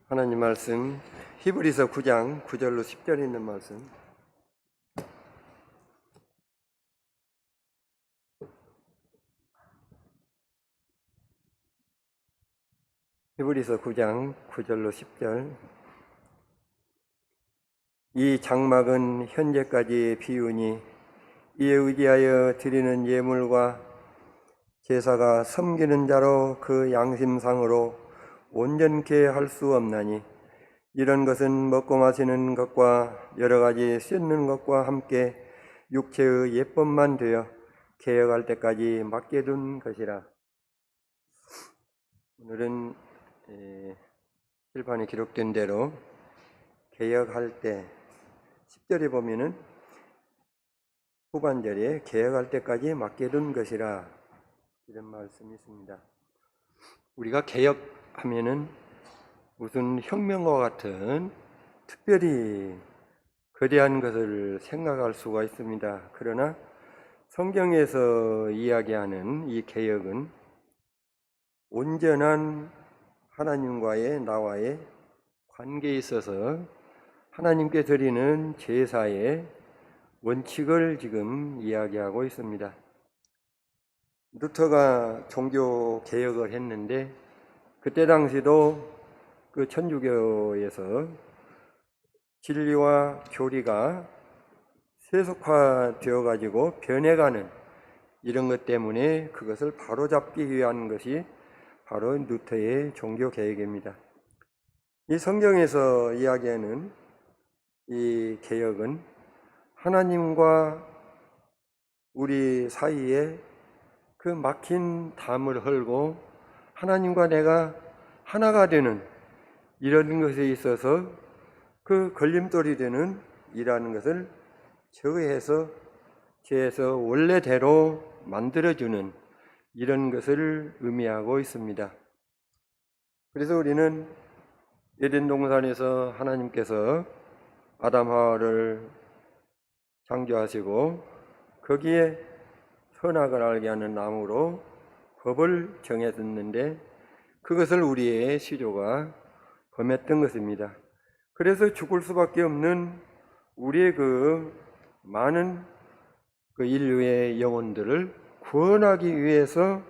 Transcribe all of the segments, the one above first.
하나님 말씀 히브리서 9장 9절로 10절에 있는 말씀. 히브리서 9장 9절로 10절. 이 장막은 현재까지의 비유니 이에 의지하여 드리는 예물과 제사가 섬기는 자로 그 양심상으로 온전케 할 수 없나니 이런 것은 먹고 마시는 것과 여러 가지 씻는 것과 함께 육체의 예법만 되어 개혁할 때까지 맡겨둔 것이라. 오늘은 칠판에 기록된 대로 개혁할 때 10절에 보면은 후반절에 개혁할 때까지 맡겨둔 것이라 이런 말씀이 있습니다. 우리가 개혁하면은 무슨 혁명과 같은 특별히 거대한 것을 생각할 수가 있습니다. 그러나 성경에서 이야기하는 이 개혁은 온전한 하나님과의 나와의 관계에 있어서 하나님께 드리는 제사의 원칙을 지금 이야기하고 있습니다. 루터가 종교 개혁을 했는데 그때 당시도 그 천주교에서 진리와 교리가 세속화되어 가지고 변해가는 이런 것 때문에 그것을 바로잡기 위한 것이 바로 루터의 종교 개혁입니다. 이 성경에서 이야기하는 이 개혁은 하나님과 우리 사이에 그 막힌 담을 헐고 하나님과 내가 하나가 되는 이런 것에 있어서 그 걸림돌이 되는 이라는 것을 제어해서 원래대로 만들어주는 이런 것을 의미하고 있습니다. 그래서 우리는 에덴 동산에서 하나님께서 아담 하와를 창조하시고 거기에 선악을 알게 하는 나무로 법을 정해뒀는데 그것을 우리의 시조가 범했던 것입니다. 그래서 죽을 수밖에 없는 우리의 그 많은 그 인류의 영혼들을 구원하기 위해서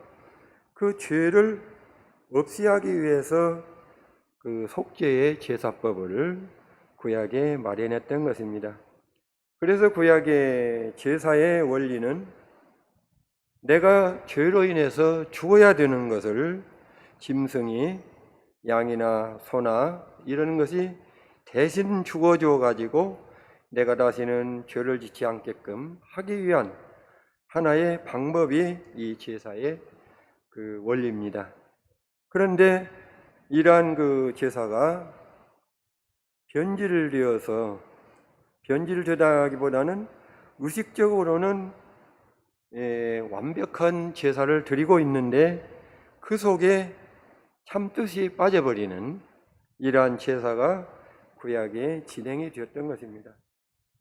그 죄를 없이 하기 위해서 그 속죄의 제사법을 구약에 마련했던 것입니다. 그래서 구약의 제사의 원리는 내가 죄로 인해서 죽어야 되는 것을 짐승이 양이나 소나 이런 것이 대신 죽어줘 가지고 내가 다시는 죄를 짓지 않게끔 하기 위한 하나의 방법이 이 제사의 그 원리입니다. 그런데 이러한 그 제사가 변질되다기보다는 의식적으로는 완벽한 제사를 드리고 있는데 그 속에 참뜻이 빠져버리는 이러한 제사가 구약에 진행이 되었던 것입니다.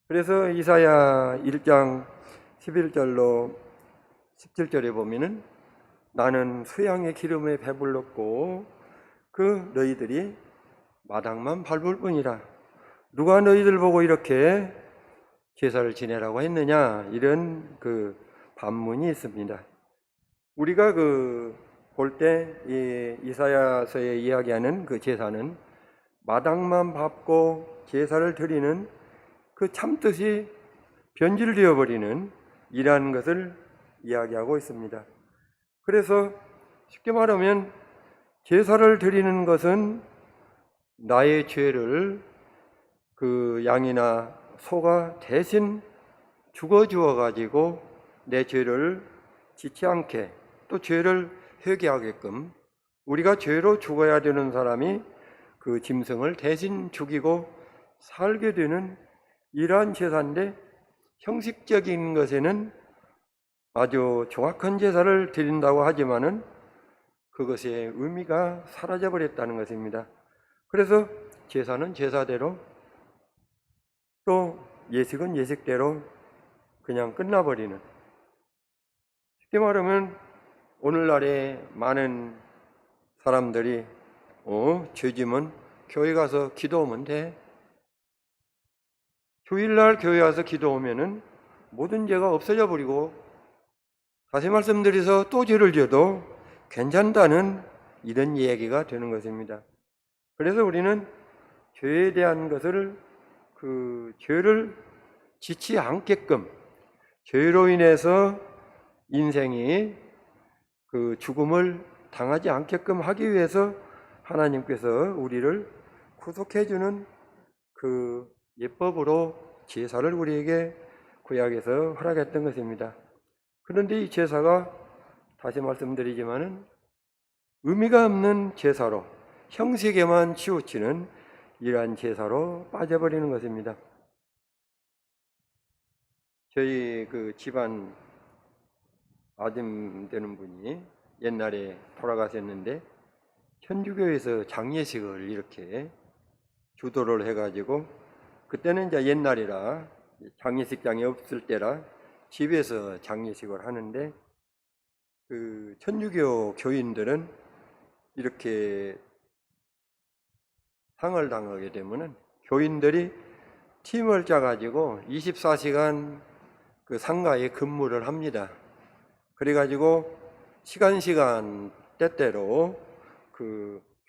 그래서 이사야 1장 11절로 17절에 보면은 나는 수양의 기름에 배불렀고 그 너희들이 마당만 밟을 뿐이라. 누가 너희들 보고 이렇게 제사를 지내라고 했느냐 이런 그 반문이 있습니다. 우리가 볼 때 이 이사야서에 이야기하는 그 제사는 마당만 밟고 제사를 드리는 그 참뜻이 변질되어 버리는 이러한 것을 이야기하고 있습니다. 그래서 쉽게 말하면 제사를 드리는 것은 나의 죄를 그 양이나 소가 대신 죽어주어 가지고 내 죄를 짓지 않게 또 죄를 회개하게끔 우리가 죄로 죽어야 되는 사람이 그 짐승을 대신 죽이고 살게 되는 이러한 제사인데 형식적인 것에는 아주 정확한 제사를 드린다고 하지만은 그것의 의미가 사라져 버렸다는 것입니다. 그래서 제사는 제사대로 또 예식은 예식대로 그냥 끝나버리는, 쉽게 말하면 오늘날의 많은 사람들이 죄짐은 교회 가서 기도하면 돼. 주일날 교회 와서 기도하면은 모든 죄가 없어져 버리고 다시 말씀드려서 또 죄를 지어도 괜찮다는 이런 이야기가 되는 것입니다. 그래서 우리는 죄에 대한 것을 죄를 짓지 않게끔 죄로 인해서 인생이 죽음을 당하지 않게끔 하기 위해서 하나님께서 우리를 구속해 주는 예법으로 제사를 우리에게 구약에서 허락했던 것입니다. 그런데 이 제사가 다시 말씀드리지만은 의미가 없는 제사로 형식에만 치우치는 이러한 제사로 빠져버리는 것입니다. 저희 집안 아줌 되는 분이 옛날에 돌아가셨는데 천주교에서 장례식을 이렇게 주도를 해가지고 그때는 이제 옛날이라 장례식장이 없을 때라 집에서 장례식을 하는데 천주교 교인들은 이렇게 상을 당하게 되면은 교인들이 팀을 짜가지고 24시간 상가에 근무를 합니다. 그래가지고 시간 때때로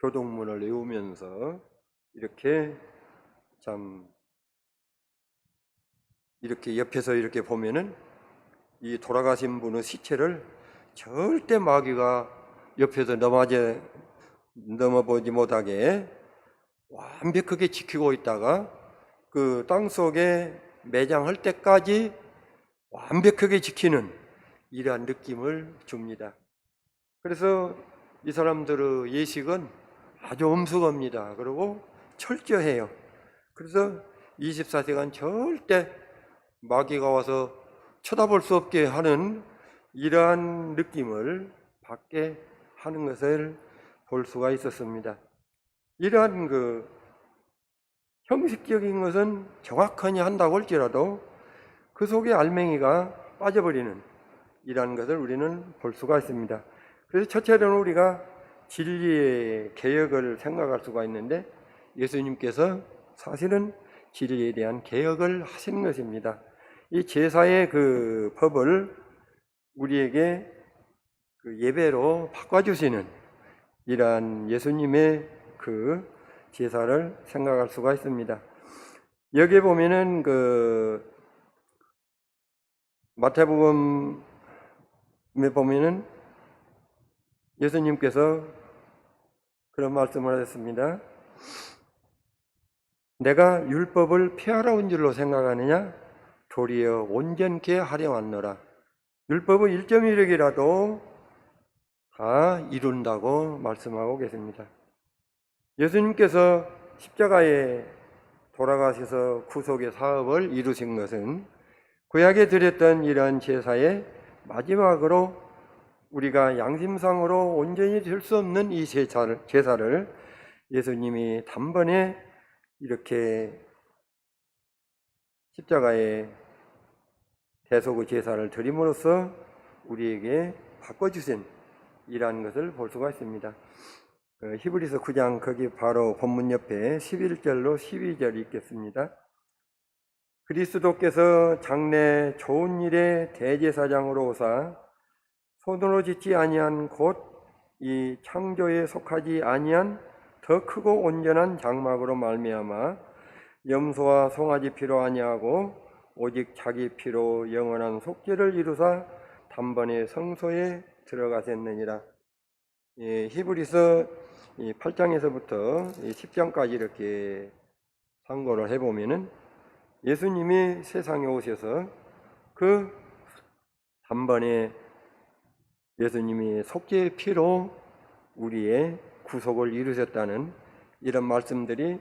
교동문을 외우면서 이렇게 옆에서 이렇게 보면은 이 돌아가신 분의 시체를 절대 마귀가 옆에서 넘어보지 못하게 완벽하게 지키고 있다가 땅 속에 매장할 때까지 완벽하게 지키는 이러한 느낌을 줍니다. 그래서 이 사람들의 예식은 아주 엄숙합니다. 그리고 철저해요. 그래서 24시간 절대 마귀가 와서 쳐다볼 수 없게 하는 이러한 느낌을 받게 하는 것을 볼 수가 있었습니다. 이러한 형식적인 것은 정확하게 한다고 할지라도 그 속에 알맹이가 빠져버리는 이러한 것을 우리는 볼 수가 있습니다. 그래서 첫째로는 우리가 진리의 개혁을 생각할 수가 있는데 예수님께서 사실은 진리에 대한 개혁을 하신 것입니다. 이 제사의 법을 우리에게 예배로 바꿔주시는 이러한 예수님의 제사를 생각할 수가 있습니다. 여기에 보면은 마태복음에 보면은 예수님께서 그런 말씀을 하셨습니다. 내가 율법을 폐하러 온 줄로 생각하느냐? 도리어 온전케 하려 왔노라. 율법의 1.1억이라도 다 이룬다고 말씀하고 계십니다. 예수님께서 십자가에 돌아가셔서 구속의 사업을 이루신 것은 구약에 드렸던 이러한 제사의 마지막으로 우리가 양심상으로 온전히 될 수 없는 이 제사를 예수님이 단번에 이렇게 십자가에 대속의 제사를 드림으로써 우리에게 바꿔주신 이러한 것을 볼 수가 있습니다. 히브리서 9장 거기 바로 본문 옆에 11절로 12절 있겠습니다. 그리스도께서 장래 좋은 일의 대제사장으로 오사 손으로 짓지 아니한 곧 이 창조에 속하지 아니한 더 크고 온전한 장막으로 말미암아 염소와 송아지 피로 아니하고 오직 자기 피로 영원한 속죄를 이루사 단번에 성소에 들어가셨느니라. 히브리서 8장에서부터 10장까지 이렇게 상고를 해보면은 예수님이 세상에 오셔서 단번에 예수님이 속죄의 피로 우리의 구속을 이루셨다는 이런 말씀들이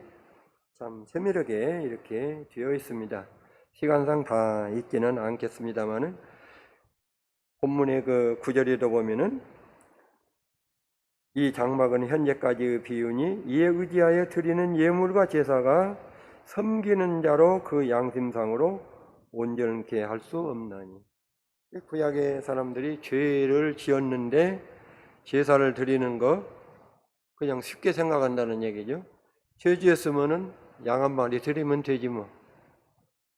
참 세밀하게 이렇게 되어 있습니다. 시간상 다 읽지는 않겠습니다만은 본문의 9절에도 보면은 이 장막은 현재까지의 비유니 이에 의지하여 드리는 예물과 제사가 섬기는 자로 그 양심상으로 온전케 할 수 없나니. 구약의 사람들이 죄를 지었는데 제사를 드리는 거 그냥 쉽게 생각한다는 얘기죠. 죄지었으면은 양 한 마리 드리면 되지 뭐.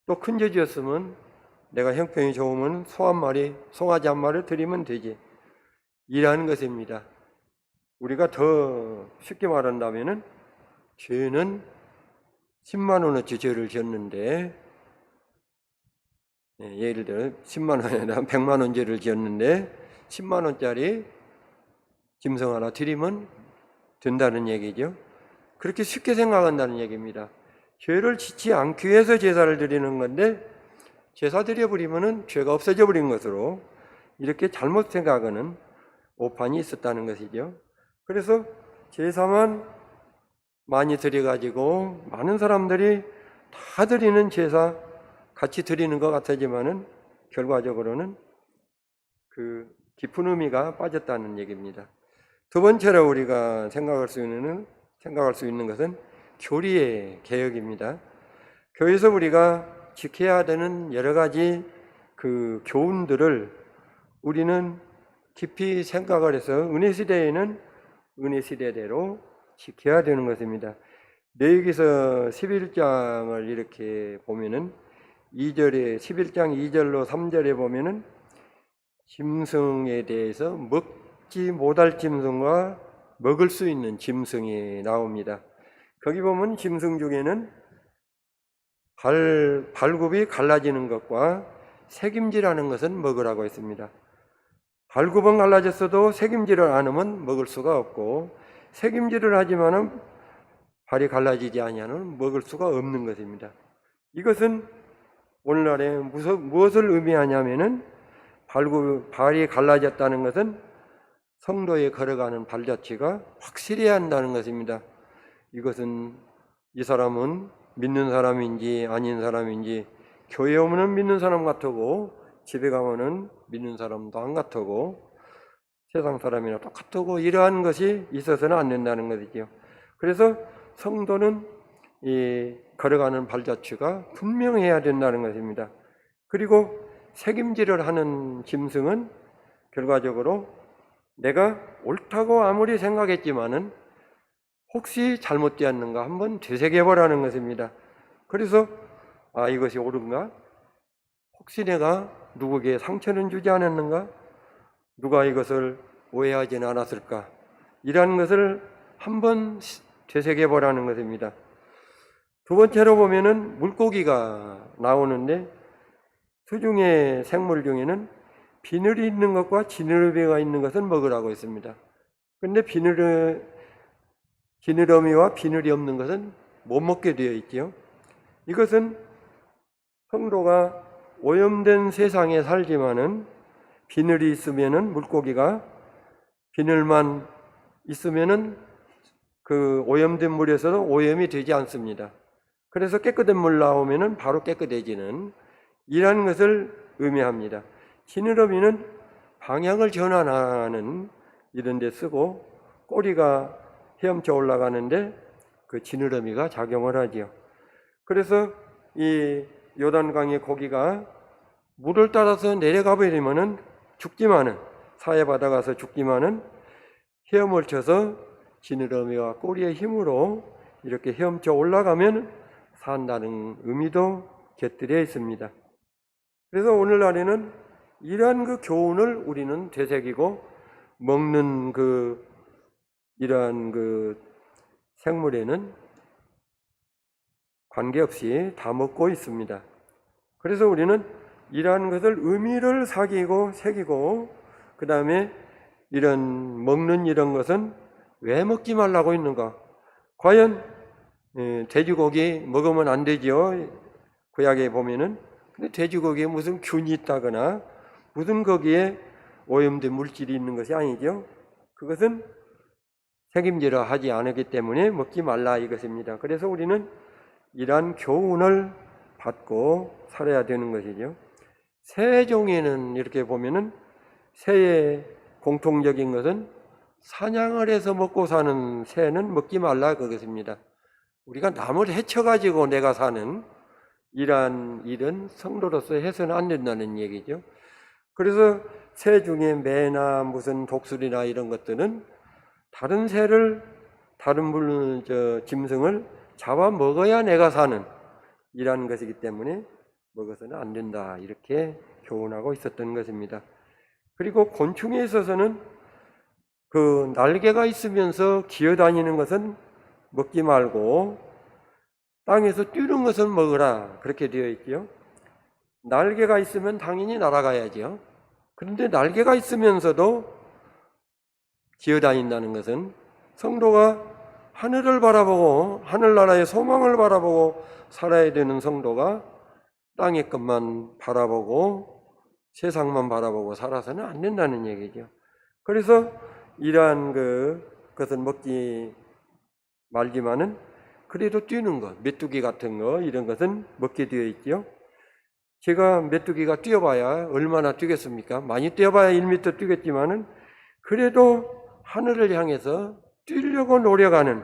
또 큰 죄지었으면 내가 형편이 좋으면 소 한 마리, 송아지 한 마리 드리면 되지. 이라는 것입니다. 우리가 더 쉽게 말한다면은 죄는 10만 원어치 죄를 지었는데, 예를 들어 10만 원에다 100만 원 죄를 지었는데 10만 원짜리 짐승 하나 드리면 된다는 얘기죠. 그렇게 쉽게 생각한다는 얘기입니다. 죄를 짓지 않기 위해서 제사를 드리는 건데 제사 드려버리면은 죄가 없어져 버린 것으로 이렇게 잘못 생각하는 오판이 있었다는 것이죠. 그래서 제사만 많이 드려가지고 많은 사람들이 다 드리는 제사 같이 드리는 것 같아지만은 결과적으로는 그 깊은 의미가 빠졌다는 얘기입니다. 두 번째로 우리가 생각할 수 있는 것은 교리의 개혁입니다. 교회에서 우리가 지켜야 되는 여러 가지 그 교훈들을 우리는 깊이 생각을 해서 은혜 시대에는 은혜 시대대로 지켜야 되는 것입니다. 레위기서 11장을 이렇게 보면은 2절에 11장 2절로 3절에 보면은 짐승에 대해서 먹지 못할 짐승과 먹을 수 있는 짐승이 나옵니다. 거기 보면 짐승 중에는 발굽이 갈라지는 것과 새김질하는 것은 먹으라고 했습니다. 발굽은 갈라졌어도 새김질을 안 하면 먹을 수가 없고 새김질을 하지만은 발이 갈라지지 아니하면 먹을 수가 없는 것입니다. 이것은 오늘날에 무엇을 의미하냐면은 발이 갈라졌다는 것은 성도에 걸어가는 발자취가 확실해야 한다는 것입니다. 이것은 이 사람은 믿는 사람인지 아닌 사람인지 교회 오면은 믿는 사람 같고 집에 가면은 믿는 사람도 안 같고 세상 사람이나 똑같고 이러한 것이 있어서는 안 된다는 것이죠. 그래서 성도는 이 걸어가는 발자취가 분명해야 된다는 것입니다. 그리고 책임질을 하는 짐승은 결과적으로 내가 옳다고 아무리 생각했지만은 혹시 잘못되었는가 한번 되새겨보라는 것입니다. 그래서 이것이 옳은가? 혹시 내가 누구에게 상처는 주지 않았는가? 누가 이것을 오해하지는 않았을까? 이러한 것을 한번 되새겨보라는 것입니다. 두 번째로 보면은 물고기가 나오는데 수중의 생물 중에는 비늘이 있는 것과 지느러미가 있는 것은 먹으라고 했습니다. 그런데 지느러미와 비늘이 없는 것은 못 먹게 되어 있지요. 이것은 성도가 오염된 세상에 살지만은 비늘이 있으면은 물고기가 비늘만 있으면은 그 오염된 물에서도 오염이 되지 않습니다. 그래서 깨끗한 물 나오면은 바로 깨끗해지는 이라는 것을 의미합니다. 지느러미는 방향을 전환하는 이런 데 쓰고 꼬리가 헤엄쳐 올라가는데 그 지느러미가 작용을 하지요. 그래서 이 요단강의 고기가 물을 따라서 내려가 버리면은 죽지만은 사해 바다 가서 죽지만은 헤엄을 쳐서 지느러미와 꼬리의 힘으로 이렇게 헤엄쳐 올라가면 산다는 의미도 곁들여 있습니다. 그래서 오늘날에는 이러한 그 교훈을 우리는 되새기고 먹는 이러한 생물에는 관계없이 다 먹고 있습니다. 그래서 우리는 이러한 것을 의미를 새기고 그 다음에 먹는 이런 것은 왜 먹지 말라고 있는가? 과연 돼지고기 먹으면 안 되지요. 구약에 보면은. 근데 돼지고기에 무슨 균이 있다거나 무슨 거기에 오염된 물질이 있는 것이 아니죠. 그것은 책임지려 하지 않았기 때문에 먹지 말라 이것입니다. 그래서 우리는 이러한 교훈을 받고 살아야 되는 것이죠. 새 종에는 이렇게 보면은 새의 공통적인 것은 사냥을 해서 먹고 사는 새는 먹지 말라 그것입니다. 우리가 남을 해쳐가지고 내가 사는 이러한 일은 성도로서 해서는 안 된다는 얘기죠. 그래서 새 중에 매나 무슨 독수리나 이런 것들은 다른 새를 다른 짐승을 잡아 먹어야 내가 사는 이라는 것이기 때문에 먹어서는 안 된다, 이렇게 교훈하고 있었던 것입니다. 그리고 곤충에 있어서는 그 날개가 있으면서 기어다니는 것은 먹지 말고 땅에서 뛰는 것은 먹으라, 그렇게 되어 있지요. 날개가 있으면 당연히 날아가야죠. 그런데 날개가 있으면서도 기어다닌다는 것은 성도가 하늘을 바라보고 하늘나라의 소망을 바라보고 살아야 되는 성도가 땅의 것만 바라보고 세상만 바라보고 살아서는 안 된다는 얘기죠. 그래서 이러한 그것은 먹지 말지만은 그래도 뛰는 것, 메뚜기 같은 거 이런 것은 먹게 되어 있죠. 제가 메뚜기가 뛰어봐야 얼마나 뛰겠습니까? 많이 뛰어봐야 1m 뛰겠지만은 그래도 하늘을 향해서 뛰려고 노력하는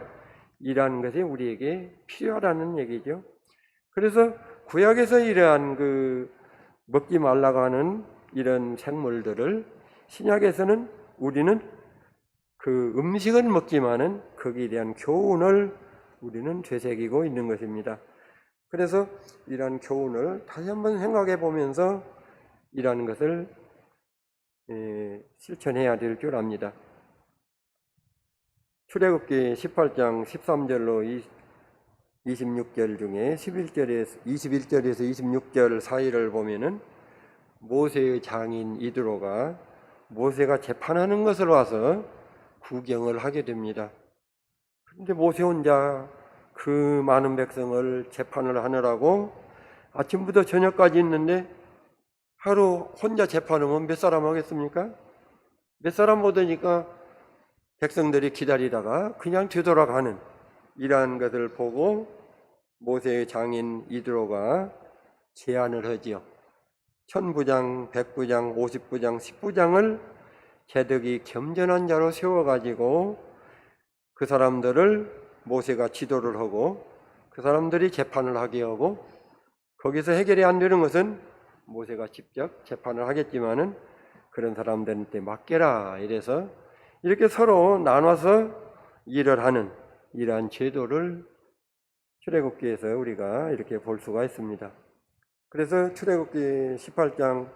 이러한 것이 우리에게 필요하다는 얘기죠. 그래서 구약에서 이러한 먹지 말라고 하는 이런 생물들을 신약에서는 우리는 그 음식은 먹지만은 거기에 대한 교훈을 우리는 되새기고 있는 것입니다. 그래서 이러한 교훈을 다시 한번 생각해 보면서 이러한 것을 실천해야 될 줄 압니다. 출애굽기 18장 13절로 26절 중에 21절에서 26절 사이를 보면은 모세의 장인 이드로가 모세가 재판하는 것을 와서 구경을 하게 됩니다. 그런데 모세 혼자 그 많은 백성을 재판을 하느라고 아침부터 저녁까지 있는데 하루 혼자 재판하면 몇 사람 하겠습니까? 몇 사람 못 오니까 백성들이 기다리다가 그냥 되돌아가는 이러한 것을 보고 모세의 장인 이드로가 제안을 하지요. 1000부장, 100부장, 50부장, 10부장을 제덕이 겸전한 자로 세워가지고 그 사람들을 모세가 지도를 하고 그 사람들이 재판을 하게 하고 거기서 해결이 안 되는 것은 모세가 직접 재판을 하겠지만은 그런 사람들한테 맡겨라, 이래서 이렇게 서로 나눠서 일을 하는 이러한 제도를 출애굽기에서 우리가 이렇게 볼 수가 있습니다. 그래서 출애굽기 18장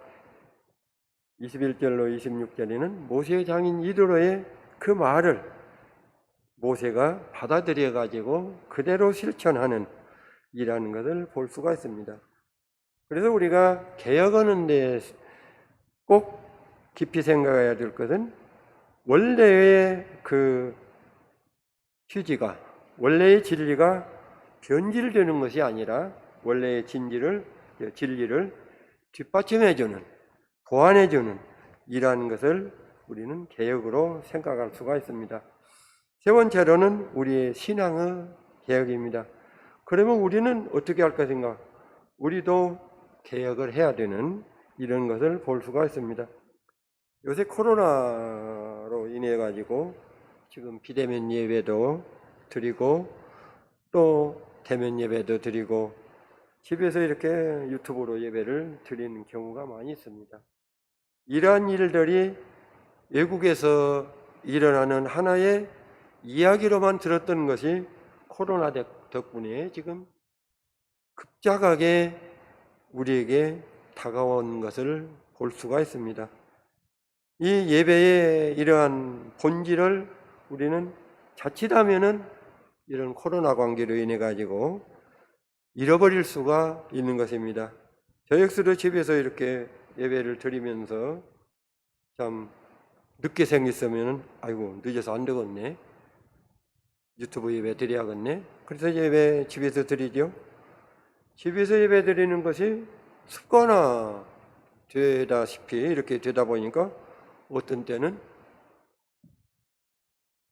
21절로 26절에는 모세의 장인 이드로의 그 말을 모세가 받아들여 가지고 그대로 실천하는 이라는 것을 볼 수가 있습니다. 그래서 우리가 개혁하는 데 꼭 깊이 생각해야 될 것은 원래의 그 취지가, 원래의 진리가 변질되는 것이 아니라 원래의 진리를 뒷받침해주는, 보완해주는 이러한 것을 우리는 개혁으로 생각할 수가 있습니다. 세 번째로는 우리의 신앙의 개혁입니다. 그러면 우리는 어떻게 할 것인가? 우리도 개혁을 해야 되는 이런 것을 볼 수가 있습니다. 요새 코로나로 인해 가지고 지금 비대면 예배도 드리고 또 대면 예배도 드리고 집에서 이렇게 유튜브로 예배를 드리는 경우가 많이 있습니다. 이러한 일들이 외국에서 일어나는 하나의 이야기로만 들었던 것이 코로나 덕분에 지금 급작하게 우리에게 다가온 것을 볼 수가 있습니다. 이 예배의 이러한 본질을 우리는 자칫하면은 이런 코로나 관계로 인해 가지고 잃어버릴 수가 있는 것입니다. 저 역시도 집에서 이렇게 예배를 드리면서 참 늦게 생겼으면은 아이고 늦어서 안 되겠네, 유튜브 예배 드려야겠네, 그래서 예배 집에서 드리죠. 집에서 예배 드리는 것이 습관화 되다시피 이렇게 되다 보니까 어떤 때는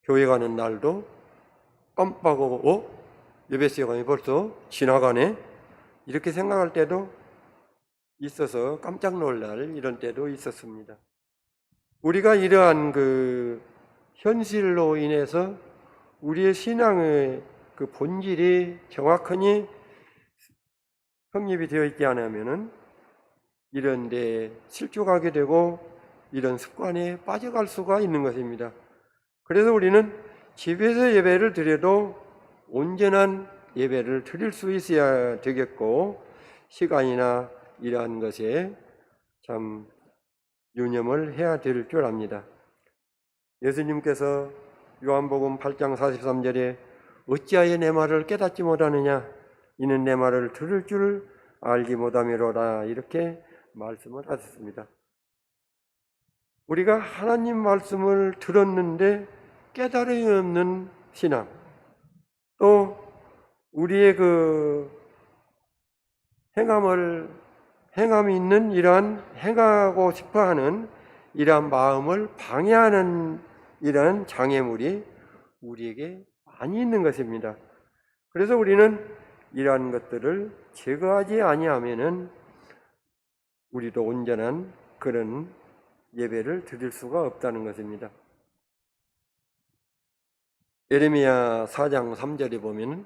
교회 가는 날도 깜빡하고 예배 시간이 벌써 지나가네, 이렇게 생각할 때도 있어서 깜짝 놀랄 이런 때도 있었습니다. 우리가 이러한 그 현실로 인해서 우리의 신앙의 그 본질이 정확하니 성립이 되어 있지 않으면은 이런 데 실족하게 되고 이런 습관에 빠져갈 수가 있는 것입니다. 그래서 우리는 집에서 예배를 드려도 온전한 예배를 드릴 수 있어야 되겠고, 시간이나 이러한 것에 참 유념을 해야 될 줄 압니다. 예수님께서 요한복음 8장 43절에 어찌하여 내 말을 깨닫지 못하느냐, 이는 내 말을 들을 줄 알지 못함이로라, 이렇게 말씀을 하셨습니다. 우리가 하나님 말씀을 들었는데 깨달음이 없는 신앙, 또 우리의 그 행함이 있는 이러한 행하고 싶어하는 이러한 마음을 방해하는 이러한 장애물이 우리에게 많이 있는 것입니다. 그래서 우리는 이러한 것들을 제거하지 아니하면은 우리도 온전한 그런 예배를 드릴 수가 없다는 것입니다. 예레미야 4장 3절에 보면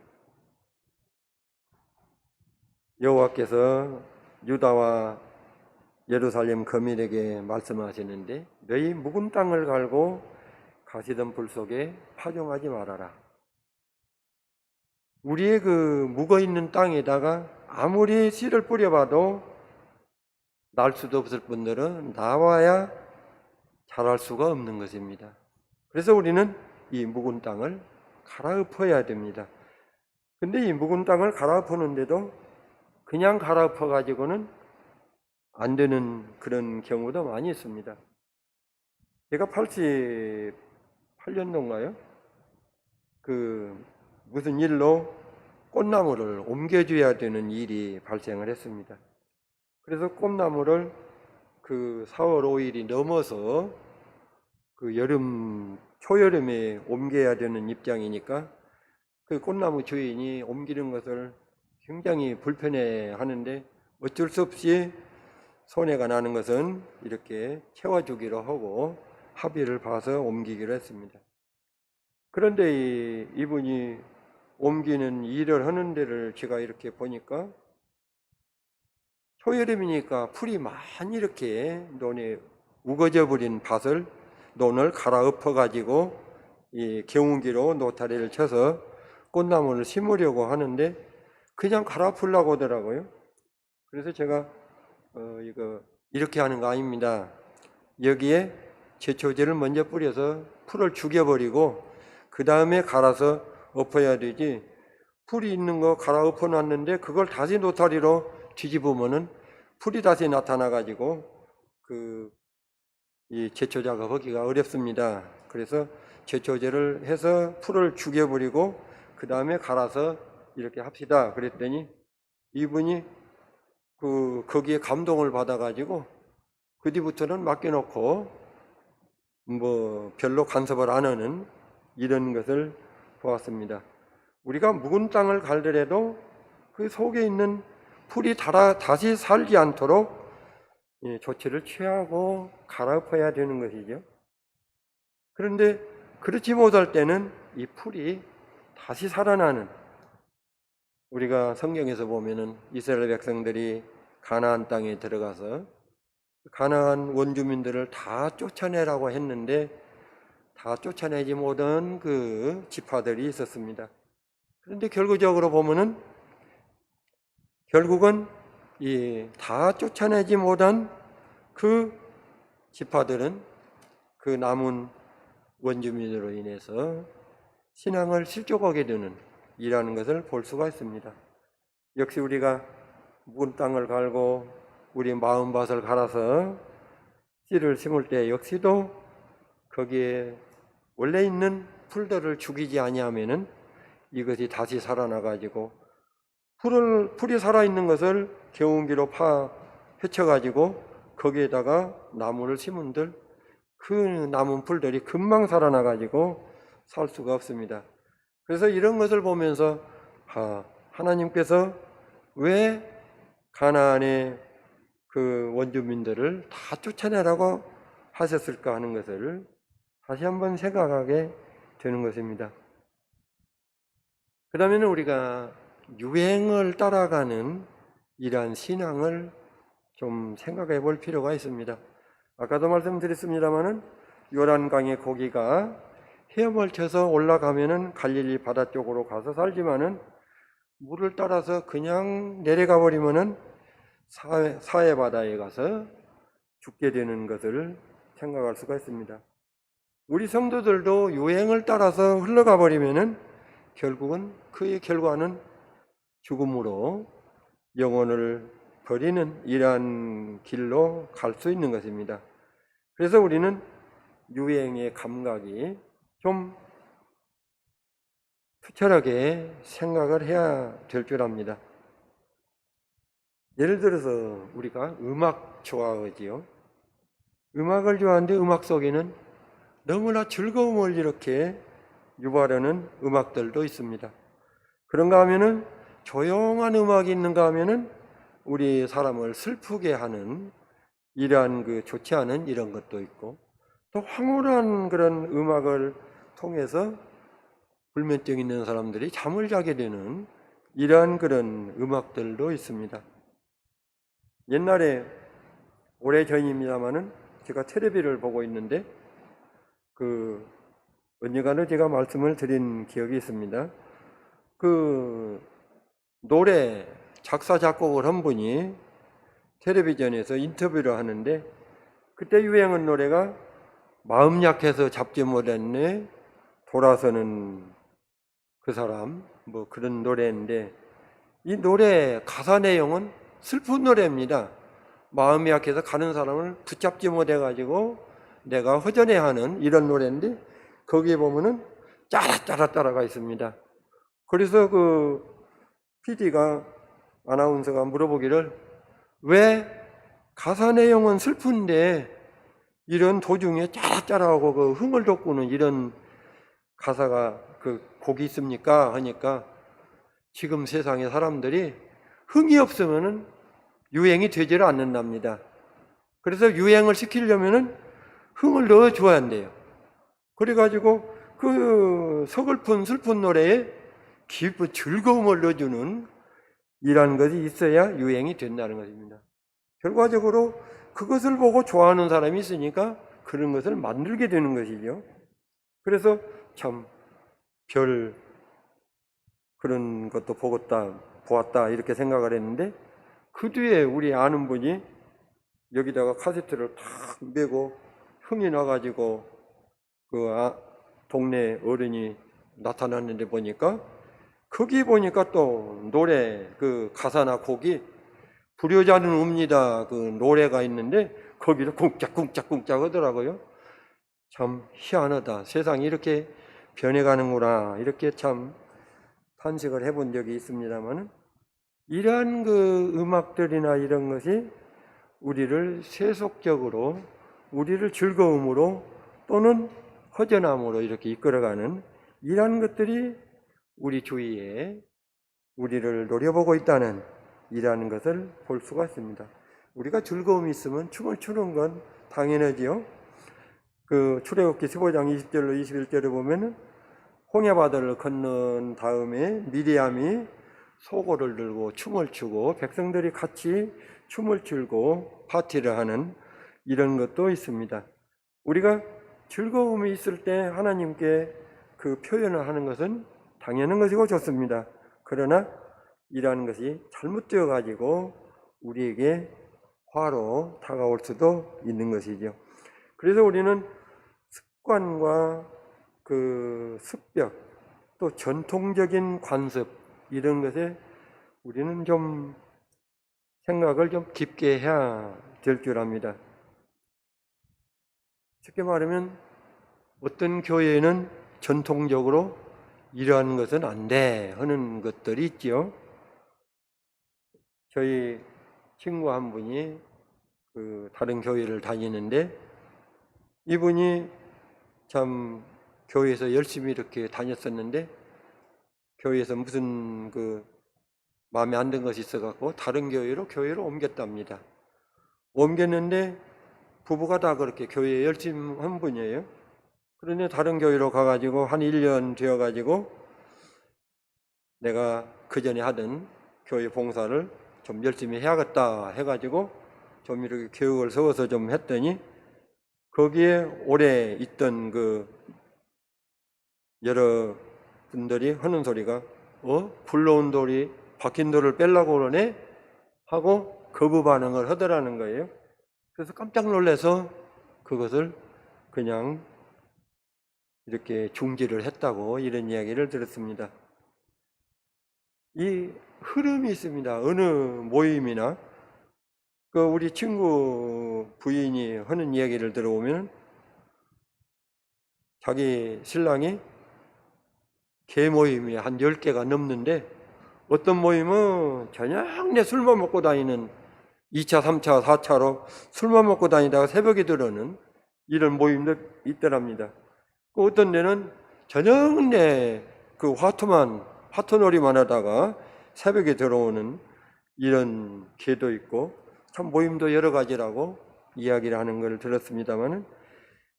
여호와께서 유다와 예루살렘 거민에게 말씀하시는데, 너희 묵은 땅을 갈고 가시던 불 속에 파종하지 말아라. 우리의 그 묵어있는 땅에다가 아무리 씨를 뿌려봐도 날 수도 없을 뿐더러 나와야 자랄 수가 없는 것입니다. 그래서 우리는 이 묵은 땅을 갈아엎어야 됩니다. 근데 이 묵은 땅을 갈아엎었는데도 그냥 갈아엎어 가지고는 안 되는 그런 경우도 많이 있습니다. 제가 88년도인가요? 무슨 일로 꽃나무를 옮겨줘야 되는 일이 발생을 했습니다. 그래서 꽃나무를 4월 5일이 넘어서 초여름에 옮겨야 되는 입장이니까 그 꽃나무 주인이 옮기는 것을 굉장히 불편해 하는데, 어쩔 수 없이 손해가 나는 것은 이렇게 채워주기로 하고 합의를 봐서 옮기기로 했습니다. 그런데 이분이 옮기는 일을 하는 데를 제가 이렇게 보니까 초여름이니까 풀이 많이 이렇게 논에 우거져 버린 논을 갈아엎어 가지고 이 경운기로 노타리를 쳐서 꽃나무를 심으려고 하는데 그냥 갈아엎으려고 하더라고요. 그래서 제가 이거 이렇게 하는 거 아닙니다. 여기에 제초제를 먼저 뿌려서 풀을 죽여버리고 그 다음에 갈아서 엎어야 되지, 풀이 있는 거 갈아엎어 놨는데 그걸 다시 노타리로 뒤집으면은 풀이 다시 나타나 가지고 이 제초 작업하기가 어렵습니다. 그래서 제초제를 해서 풀을 죽여버리고 그 다음에 갈아서 이렇게 합시다 그랬더니 이분이 거기에 감동을 받아가지고 그 뒤부터는 맡겨놓고 별로 간섭을 안 하는 이런 것을 보았습니다. 우리가 묵은 땅을 갈더라도 그 속에 있는 풀이 다시 살지 않도록 조치를 취하고 갈아엎어야 되는 것이죠. 그런데 그렇지 못할 때는 이 풀이 다시 살아나는, 우리가 성경에서 보면은 이스라엘 백성들이 가나안 땅에 들어가서 가나안 원주민들을 다 쫓아내라고 했는데 다 쫓아내지 못한 그 지파들이 있었습니다. 그런데 결국적으로 보면은 결국은 다 쫓아내지 못한 그 지파들은 그 남은 원주민으로 인해서 신앙을 실족하게 되는 이라는 것을 볼 수가 있습니다. 역시 우리가 묵은 땅을 갈고 우리 마음밭을 갈아서 씨를 심을 때 역시도 거기에 원래 있는 풀들을 죽이지 아니하면은 이것이 다시 살아나 가지고 풀이 살아있는 것을 경운기로 헤쳐 가지고 거기에다가 나무를 심은들 그 남은 풀들이 금방 살아나 가지고 살 수가 없습니다. 그래서 이런 것을 보면서 하나님께서 왜 가나안의 그 원주민들을 다 쫓아내라고 하셨을까 하는 것을 다시 한번 생각하게 되는 것입니다. 그러면 우리가 유행을 따라가는 이러한 신앙을 좀 생각해 볼 필요가 있습니다. 아까도 말씀드렸습니다마는 요란강의 고기가 헤엄을 쳐서 올라가면은 갈릴리 바다 쪽으로 가서 살지만은 물을 따라서 그냥 내려가 버리면은 사해 바다에 가서 죽게 되는 것을 생각할 수가 있습니다. 우리 성도들도 유행을 따라서 흘러가 버리면은 결국은 그의 결과는 죽음으로 영혼을 버리는 이러한 길로 갈 수 있는 것입니다. 그래서 우리는 유행의 감각이 좀 투철하게 생각을 해야 될 줄 압니다. 예를 들어서 우리가 음악 좋아하지요. 음악을 좋아하는데 음악 속에는 너무나 즐거움을 이렇게 유발하는 음악들도 있습니다. 그런가 하면은 조용한 음악이 있는가 하면은 우리 사람을 슬프게 하는 이러한 그 좋지 않은 이런 것도 있고, 또 황홀한 그런 음악을 통해서 불면증 있는 사람들이 잠을 자게 되는 이러한 그런 음악들도 있습니다. 옛날에 오래전입니다마는 제가 텔레비를 보고 있는데 언젠가는 제가 말씀을 드린 기억이 있습니다. 노래 작사 작곡을 한 분이 텔레비전에서 인터뷰를 하는데 그때 유행한 노래가 마음 약해서 잡지 못했네 돌아서는 그 사람 뭐 그런 노래인데 이 노래 가사 내용은 슬픈 노래입니다. 마음이 약해서 가는 사람을 붙잡지 못해가지고 내가 허전해하는 이런 노래인데 거기에 보면은 짜라짜라짜라가 있습니다. 그래서 PD가 아나운서가 물어보기를 왜 가사 내용은 슬픈데 이런 도중에 짜라짜라하고 흥을 돋구는 이런 가사가 곡이 있습니까? 하니까 지금 세상의 사람들이 흥이 없으면은 유행이 되지를 않는답니다. 그래서 유행을 시키려면은 흥을 넣어줘야 한대요. 그래가지고 서글픈 슬픈 노래에 기쁜 즐거움을 넣어주는 이런 것이 있어야 유행이 된다는 것입니다. 결과적으로 그것을 보고 좋아하는 사람이 있으니까 그런 것을 만들게 되는 것이죠. 그래서 참 그런 것도 보았다 이렇게 생각을 했는데 그 뒤에 우리 아는 분이 여기다가 카세트를 탁 메고 흥이 나가지고 동네 어른이 나타났는데 보니까 거기 보니까 또 노래 가사나 곡이 불효자는 옵니다 노래가 있는데 거기를 쿵짝쿵짝쿵짝 하더라고요. 참 희한하다. 세상이 이렇게 변해가는구나. 이렇게 참 탄식을 해본 적이 있습니다만은 이러한 음악들이나 이런 것이 우리를 세속적으로 우리를 즐거움으로 또는 허전함으로 이렇게 이끌어가는 이러한 것들이 우리 주위에 우리를 노려보고 있다는 이라는 것을 볼 수가 있습니다. 우리가 즐거움이 있으면 춤을 추는 건 당연하지요. 출애굽기 15장 20절로 21절에 보면은 홍해바다를 건넌 다음에 미리암이 소고를 들고 춤을 추고 백성들이 같이 춤을 추고 파티를 하는 이런 것도 있습니다. 우리가 즐거움이 있을 때 하나님께 표현을 하는 것은 당연한 것이고 좋습니다. 그러나 이러한 것이 잘못되어 가지고 우리에게 화로 다가올 수도 있는 것이죠. 그래서 우리는 습관과 습벽 또 전통적인 관습 이런 것에 우리는 좀 생각을 좀 깊게 해야 될 줄 압니다. 쉽게 말하면 어떤 교회에는 전통적으로 이러한 것은 안 돼 하는 것들이 있지요. 저희 친구 한 분이 다른 교회를 다니는데 이분이 참 교회에서 열심히 이렇게 다녔었는데 교회에서 무슨 마음에 안 든 것이 있어갖고 다른 교회로 옮겼답니다. 옮겼는데 부부가 다 그렇게 교회에 열심히 한 분이에요. 그런데 다른 교회로 가가지고 한 1년 되어가지고 내가 그전에 하던 교회 봉사를 좀 열심히 해야겠다 해가지고 좀 이렇게 교육을 세워서 좀 했더니 거기에 오래 있던 여러 분들이 하는 소리가 굴러온 돌이 박힌 돌을 빼려고 그러네 하고 거부 반응을 하더라는 거예요. 그래서 깜짝 놀라서 그것을 그냥 이렇게 중지를 했다고 이런 이야기를 들었습니다. 이 흐름이 있습니다. 어느 모임이나 우리 친구 부인이 하는 이야기를 들어보면 자기 신랑이 개 모임이 한 10개가 넘는데 어떤 모임은 저녁 내 술만 먹고 다니는 2차, 3차, 4차로 술만 먹고 다니다가 새벽에 들어오는 이런 모임도 있더랍니다. 어떤 데는 저녁 내 화투놀이만 하다가 새벽에 들어오는 이런 개도 있고 참 모임도 여러 가지라고 이야기를 하는 걸 들었습니다만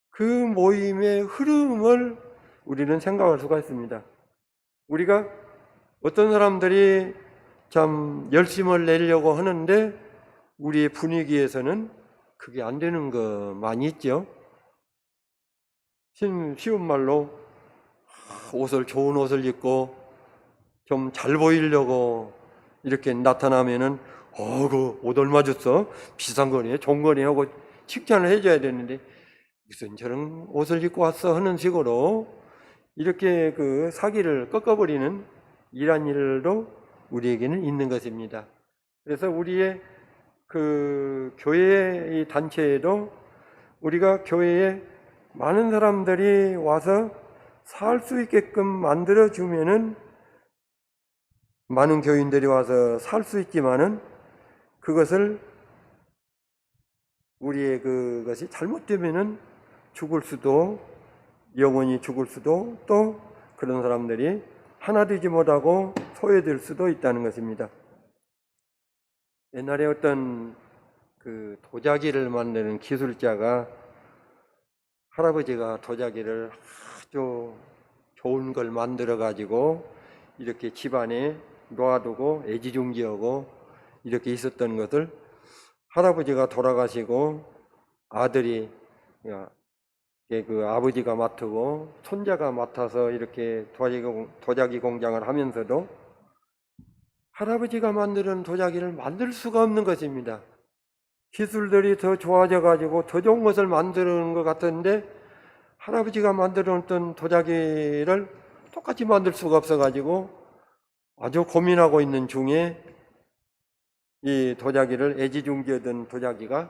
그 모임의 흐름을 우리는 생각할 수가 있습니다. 우리가 어떤 사람들이 참 열심을 내려고 하는데 우리의 분위기에서는 그게 안 되는 거 많이 있죠. 쉬운 말로 좋은 옷을 입고 좀 잘 보이려고 이렇게 나타나면은 그 옷 얼마 줬어? 비싼 거네, 좋은 거네 하고 칭찬을 해줘야 되는데 무슨 저런 옷을 입고 왔어 하는 식으로 이렇게 사기를 꺾어버리는 이러한 일도 우리에게는 있는 것입니다. 그래서 우리의 교회의 단체에도 우리가 교회에 많은 사람들이 와서 살 수 있게끔 만들어주면은 많은 교인들이 와서 살 수 있지만은 그것을 우리의 그것이 잘못되면은 죽을 수도 영원히 죽을 수도 또 그런 사람들이 하나 되지 못하고 소외될 수도 있다는 것입니다. 옛날에 어떤 도자기를 만드는 기술자가 할아버지가 도자기를 아주 좋은 걸 만들어 가지고 이렇게 집안에 놓아두고 애지중지하고 이렇게 있었던 것을 할아버지가 돌아가시고 아들이 아버지가 맡고 손자가 맡아서 이렇게 도자기 공장을 하면서도 할아버지가 만드는 도자기를 만들 수가 없는 것입니다. 기술들이 더 좋아져 가지고 더 좋은 것을 만드는 것 같은데 할아버지가 만들어놓던 도자기를 똑같이 만들 수가 없어 가지고 아주 고민하고 있는 중에 이 도자기를 애지중지하던 도자기가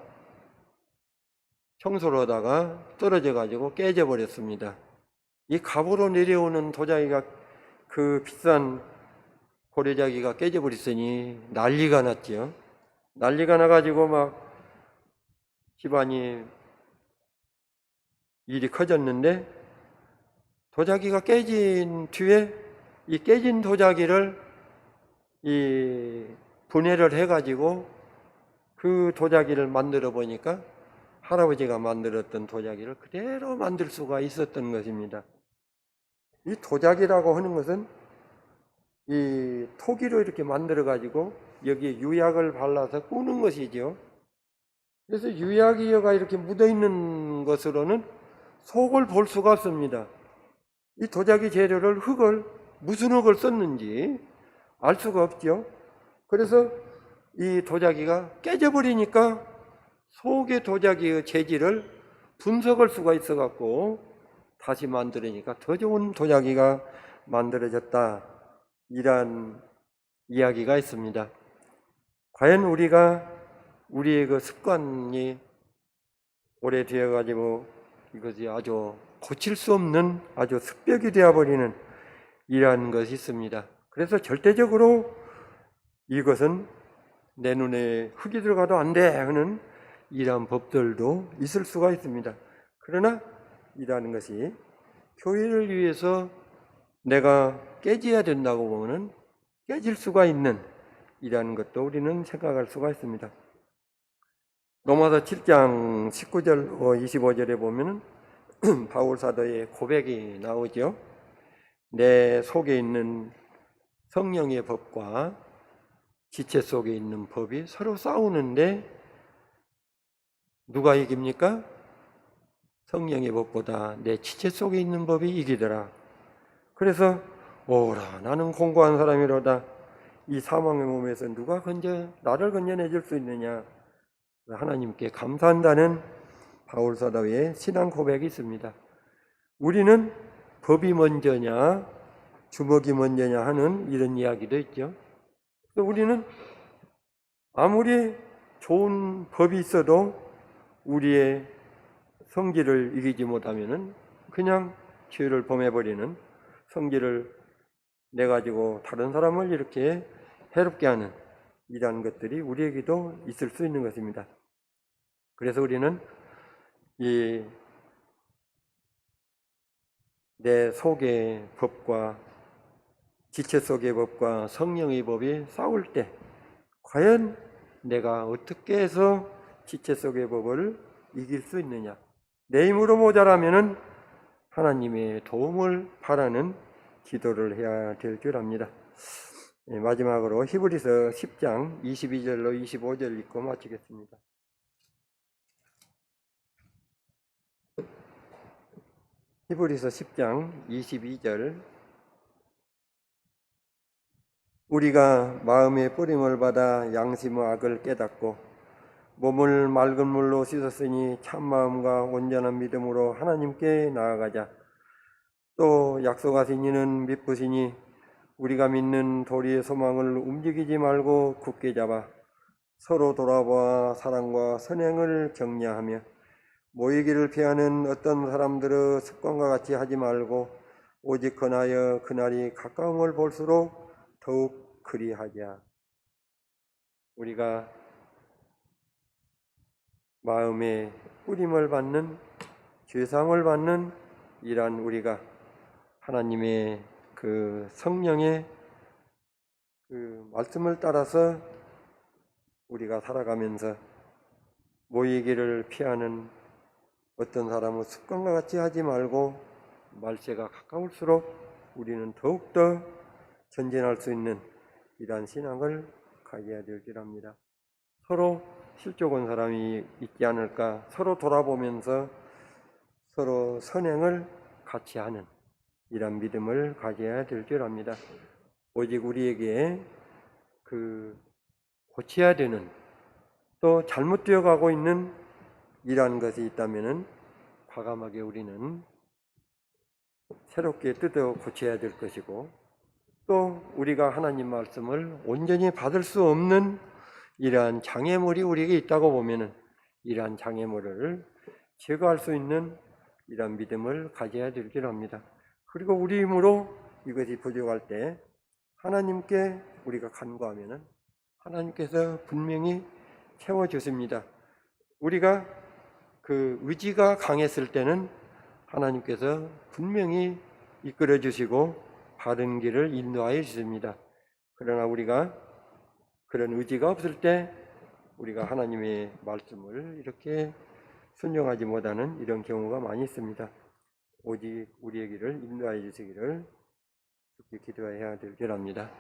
청소를 하다가 떨어져 가지고 깨져 버렸습니다. 이 갑으로 내려오는 도자기가 비싼 고래자기가 깨져 버렸으니 난리가 났죠. 난리가 나가지고 막 집안이 일이 커졌는데 도자기가 깨진 뒤에 이 깨진 도자기를 분해를 해가지고 그 도자기를 만들어 보니까 할아버지가 만들었던 도자기를 그대로 만들 수가 있었던 것입니다. 이 도자기라고 하는 것은 이 토기로 이렇게 만들어 가지고 여기에 유약을 발라서 꾸는 것이죠. 그래서 유약이가 이렇게 묻어 있는 것으로는 속을 볼 수가 없습니다. 이 도자기 재료를 무슨 흙을 썼는지 알 수가 없죠. 그래서 이 도자기가 깨져버리니까 속의 도자기의 재질을 분석할 수가 있어 갖고 다시 만들으니까 더 좋은 도자기가 만들어졌다, 이러한 이야기가 있습니다. 과연 우리의 습관이 오래되어 가지고 이것이 아주 고칠 수 없는 아주 습벽이 되어버리는 이러한 것이 있습니다. 그래서 절대적으로 이것은 내 눈에 흙이 들어가도 안 돼 하는 이러한 법들도 있을 수가 있습니다. 그러나 이러한 것이 교회를 위해서 내가 깨져야 된다고 보면 깨질 수가 있는 이러한 것도 우리는 생각할 수가 있습니다. 로마서 7장 19절 25절에 보면 바울 사도의 고백이 나오죠. 내 속에 있는 성령의 법과 지체 속에 있는 법이 서로 싸우는데 누가 이깁니까? 성령의 법보다 내 지체 속에 있는 법이 이기더라. 그래서 오라 나는 공고한 사람이로다. 이 사망의 몸에서 누가 나를 건져내 줄 수 있느냐. 하나님께 감사한다는 바울 사도의 신앙 고백이 있습니다. 우리는 법이 먼저냐 주먹이 먼저냐 하는 이런 이야기도 있죠. 우리는 아무리 좋은 법이 있어도 우리의 성질을 이기지 못하면은 그냥 죄를 범해버리는, 성질을 내 가지고 다른 사람을 이렇게 해롭게 하는 이러한 것들이 우리에게도 있을 수 있는 것입니다. 그래서 우리는 내 속의 법과 지체 속의 법과 성령의 법이 싸울 때 과연 내가 어떻게 해서 지체 속의 법을 이길 수 있느냐. 내 힘으로 모자라면은 하나님의 도움을 바라는 기도를 해야 될 줄 압니다. 마지막으로 히브리서 10장 22절로 25절 읽고 마치겠습니다. 히브리서 10장 22절. 우리가 마음의 뿌림을 받아 양심의 악을 깨닫고 몸을 맑은 물로 씻었으니 참마음과 온전한 믿음으로 하나님께 나아가자. 또 약속하신 이는 미쁘시니 우리가 믿는 도리의 소망을 움직이지 말고 굳게 잡아 서로 돌아보아 사랑과 선행을 격려하며 모이기를 피하는 어떤 사람들의 습관과 같이 하지 말고 오직 권하여 그날이 가까움을 볼수록 더욱 그리하자. 우리가 마음에 뿌림을 받는, 죄상을 받는 이러한 우리가 하나님의 그 성령의 그 말씀을 따라서 우리가 살아가면서 모이기를 피하는 어떤 사람은 습관과 같이 하지 말고 말세가 가까울수록 우리는 더욱더 전진할 수 있는 이러한 신앙을 가져야 될 줄 압니다. 서로 실족한 사람이 있지 않을까, 서로 돌아보면서 서로 선행을 같이 하는 이런 믿음을 가져야 될 줄 압니다. 오직 우리에게 고쳐야 되는, 또 잘못되어 가고 있는 이러한 것이 있다면은 과감하게 우리는 새롭게 뜯어 고쳐야 될 것이고, 또 우리가 하나님 말씀을 온전히 받을 수 없는 이러한 장애물이 우리에게 있다고 보면은 이러한 장애물을 제거할 수 있는 이러한 믿음을 가져야 될 줄 압니다. 그리고 우리 힘으로 이것이 부족할 때 하나님께 우리가 간구하면은 하나님께서 분명히 채워주십니다. 우리가 그 의지가 강했을 때는 하나님께서 분명히 이끌어 주시고 바른 길을 인도하여 주십니다. 그러나 우리가 그런 의지가 없을 때 우리가 하나님의 말씀을 이렇게 순종하지 못하는 이런 경우가 많이 있습니다. 오직 우리의 길을 인도하여 주시기를 기도해야 될 줄 압니다.